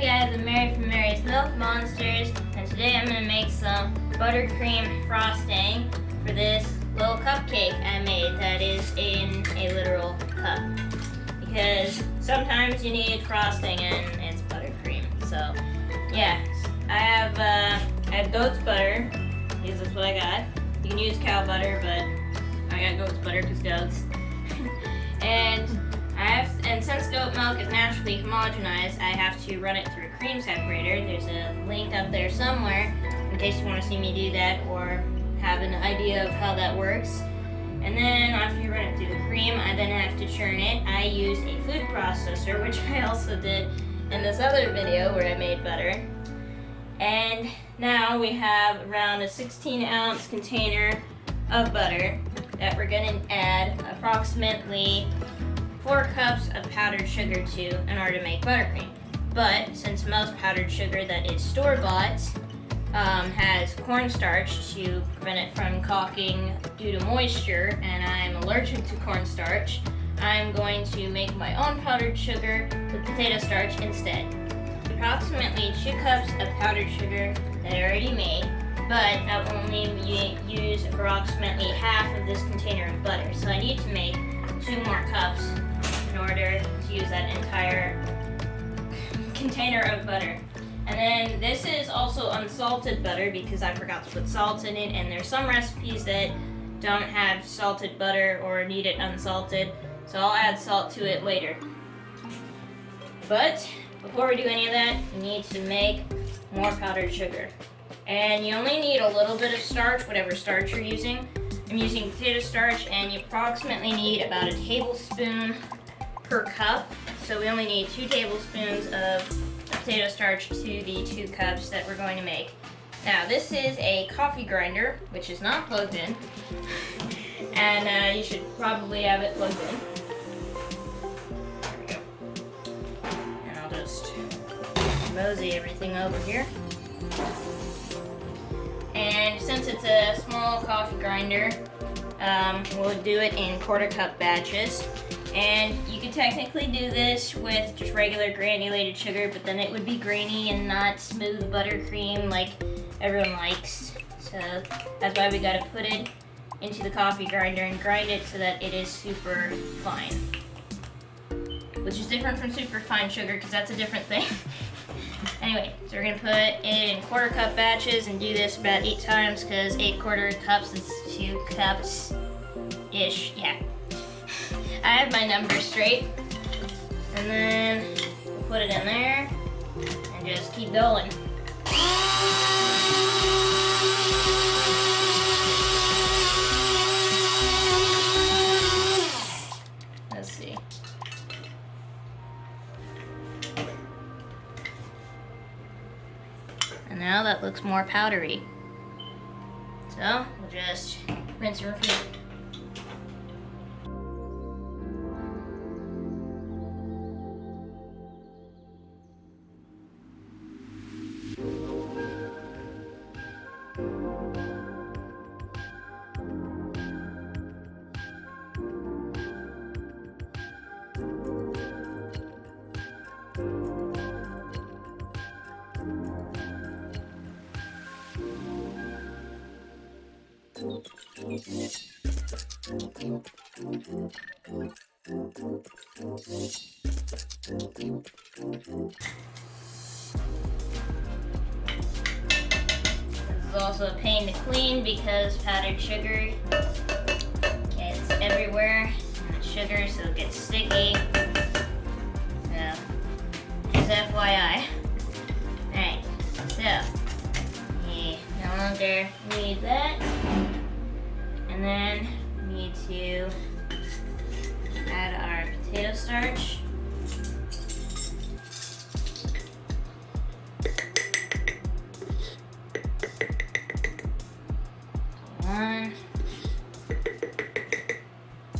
guys, I'm Mary from Mary's Milk Monsters, and today I'm going to make some buttercream frosting for this little cupcake I made that is in a literal cup. Because sometimes you need frosting and it's buttercream. So yeah, I have goat's butter, because that's what I got. You can use cow butter, but I got goat's butter because goats. And since goat milk is naturally homogenized, I have to run it through a cream separator. There's a link up there somewhere in case you want to see me do that or have an idea of how that works. And then after you run it through the cream, I then have to churn it. I use a food processor, which I also did in this other video where I made butter. And now we have around a 16-ounce container of butter that we're going to add approximately 4 cups of powdered sugar to in order to make buttercream. But since most powdered sugar that is store-bought has cornstarch to prevent it from caulking due to moisture, and I'm allergic to cornstarch, I'm going to make my own powdered sugar with potato starch instead. Approximately 2 cups of powdered sugar that I already made, but I will only use approximately half of this container of butter. So I need to make 2 more cups in order to use that entire container of butter. And then this is also unsalted butter because I forgot to put salt in it, and there's some recipes that don't have salted butter or need it unsalted, so I'll add salt to it later. But before we do any of that, you need to make more powdered sugar. And you only need a little bit of starch, whatever starch you're using. I'm using potato starch, and you approximately need about a tablespoon per cup. So we only need 2 tablespoons of potato starch to the 2 cups that we're going to make. Now this is a coffee grinder, which is not plugged in, and you should probably have it plugged in. There we go. And I'll just mosey everything over here. And since it's a small coffee grinder, we'll do it in 1/4 cup batches. And you could technically do this with just regular granulated sugar, but then it would be grainy and not smooth buttercream like everyone likes. So that's why we gotta put it into the coffee grinder and grind it so that it is super fine. Which is different from super fine sugar, because that's a different thing. Anyway, so we're gonna put it in 1/4 cup batches and do this about 8 times, because 8 1/4 cups is 2 cups-ish, yeah. I have my numbers straight. And then we'll put it in there and just keep going. Let's see. And now that looks more powdery. So we'll just rinse and repeat. This is also a pain to clean because powdered sugar gets everywhere in the sugar, so it gets sticky. So, just FYI. Alright, so we no longer need that. And then we need to add our potato starch. One,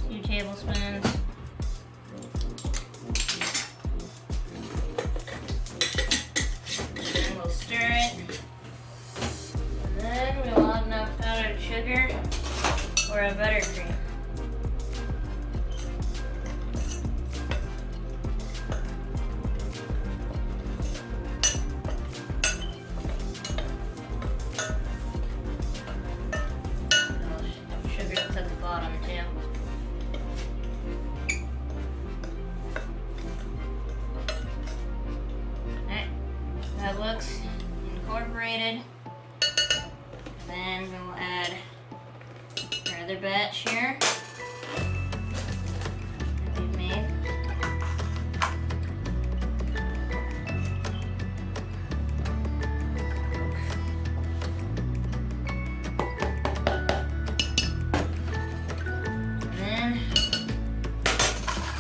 2 tablespoons. And we'll stir it. And then we'll add enough powdered sugar for a buttercream. other batch here that we've made. And then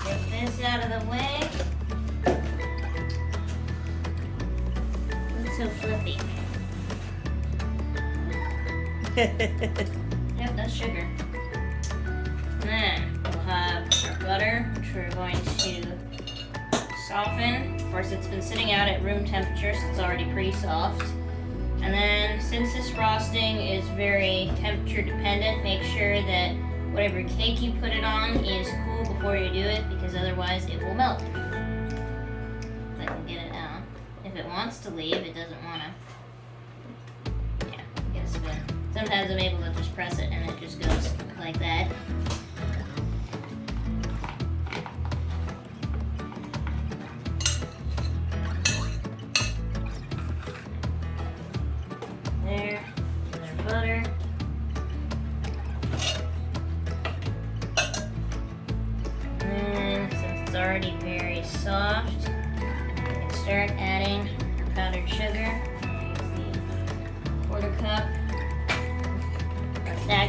get this out of the way. It's so fluffy. Yep, that's sugar. And then we'll have our butter, which we're going to soften. Of course, it's been sitting out at room temperature, so it's already pretty soft. And then, since this frosting is very temperature dependent, make sure that whatever cake you put it on is cool before you do it, because otherwise it will melt. If I can get it out. If it wants to leave, it doesn't want to. Yeah, I guess it would. Sometimes I'm able to just press it and it just goes like that. There, there's butter. And since it's already very soft, we can start adding our powdered sugar. Use the quarter cup.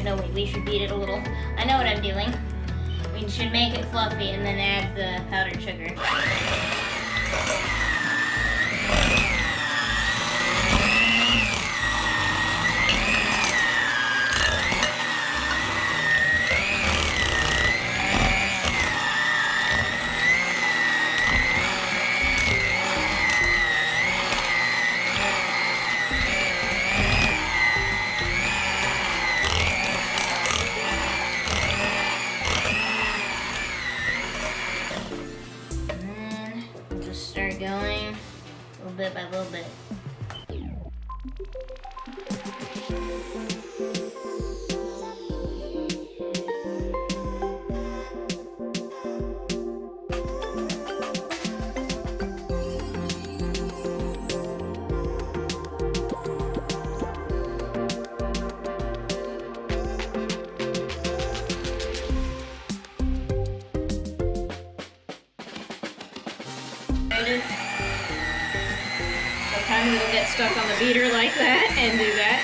No, we should beat it a little. I know what I'm doing. We should make it fluffy and then add the powdered sugar. Going little bit by little bit. Sometimes it'll get stuck on the beater like that and do that.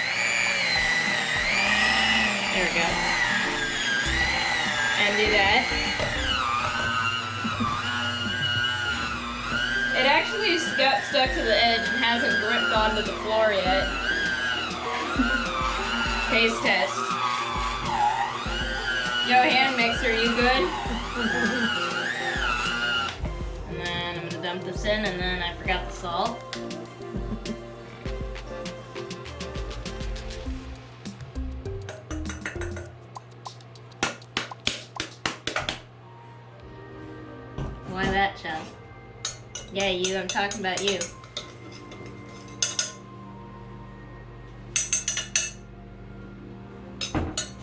There we go. And do that. It actually got stuck to the edge and hasn't gripped onto the floor yet. Taste test. Yo, hand mixer, you good? And then I'm gonna dump this in, and then I forgot the salt. Why that, Chub? Yeah, you, I'm talking about you.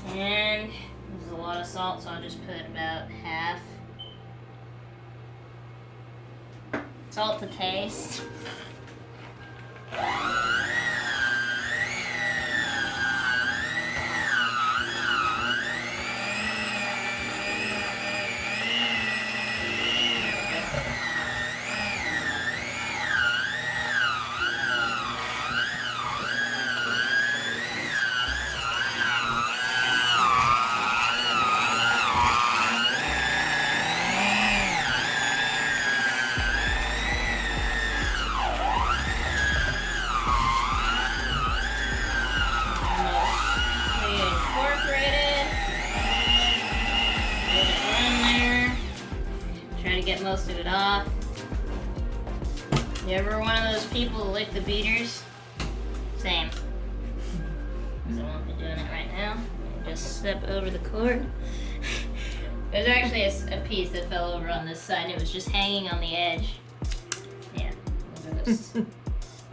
And there's a lot of salt, so I'll just put about half. Salt to taste. Get most of it off. You ever one of those people who lick the beaters? Same. So I won't be doing it right now. Just step over the cord. There's actually a piece that fell over on this side. It was just hanging on the edge. Yeah, we'll just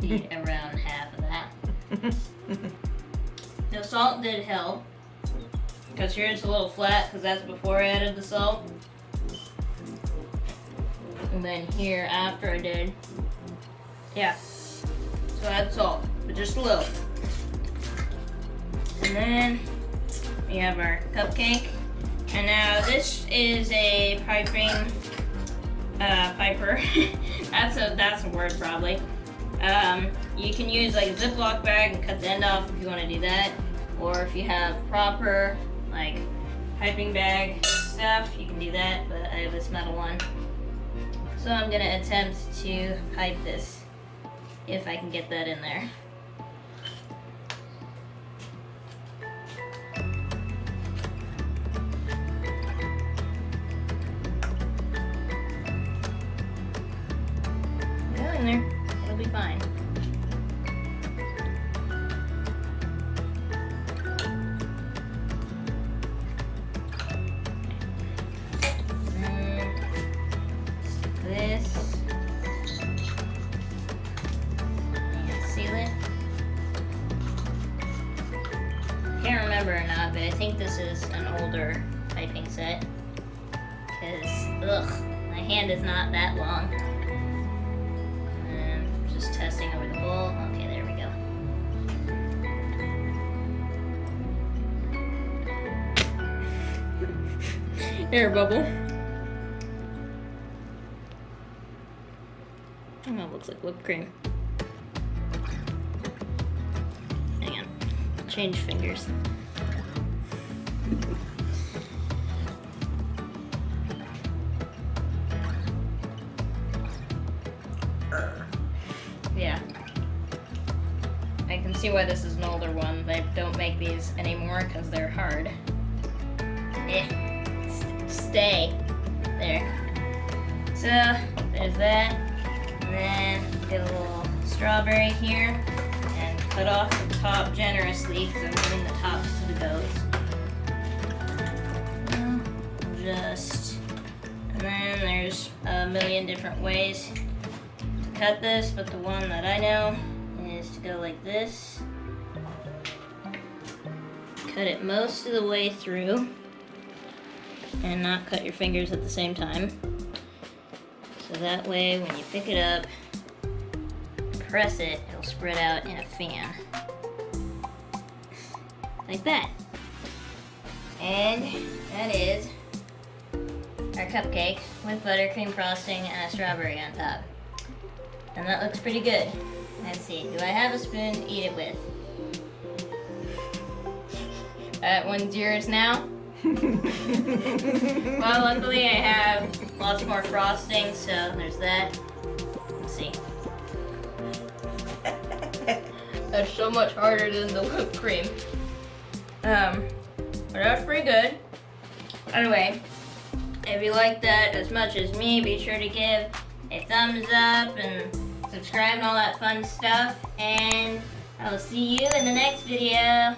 eat around half of that. The salt did help. Because here it's a little flat because that's before I added the salt. And then here after I did, yeah. So I add salt, but just a little. And then we have our cupcake. And now this is a piping, piper. that's a word probably. You can use like a Ziploc bag and cut the end off if you want to do that. Or if you have proper like piping bag stuff, you can do that, but I have this metal one. So I'm gonna attempt to pipe this, if I can get that in there. Go in there, it'll be fine. This and seal it. Can't remember or not, but I think this is an older piping set because my hand is not that long. And just testing over the bowl. Okay, there we go. Air bubble. Oh, it looks like whipped cream. Hang on. Change fingers. Yeah. I can see why this is an older one. They don't make these anymore because they're hard. Stay. There. So, there's that. And then get a little strawberry here and cut off the top generously because I'm giving the tops to the goats. And then there's a million different ways to cut this, but the one that I know is to go like this. Cut it most of the way through and not cut your fingers at the same time. So that way, when you pick it up, press it, it'll spread out in a fan. Like that. And that is our cupcake with buttercream frosting and a strawberry on top. And that looks pretty good. Let's see, do I have a spoon to eat it with? That one's yours now. Well, luckily I have lots more frosting, so there's that. Let's see. That's so much harder than the whipped cream. But that was pretty good. Anyway, if you like that as much as me, be sure to give a thumbs up and subscribe and all that fun stuff. And I'll see you in the next video.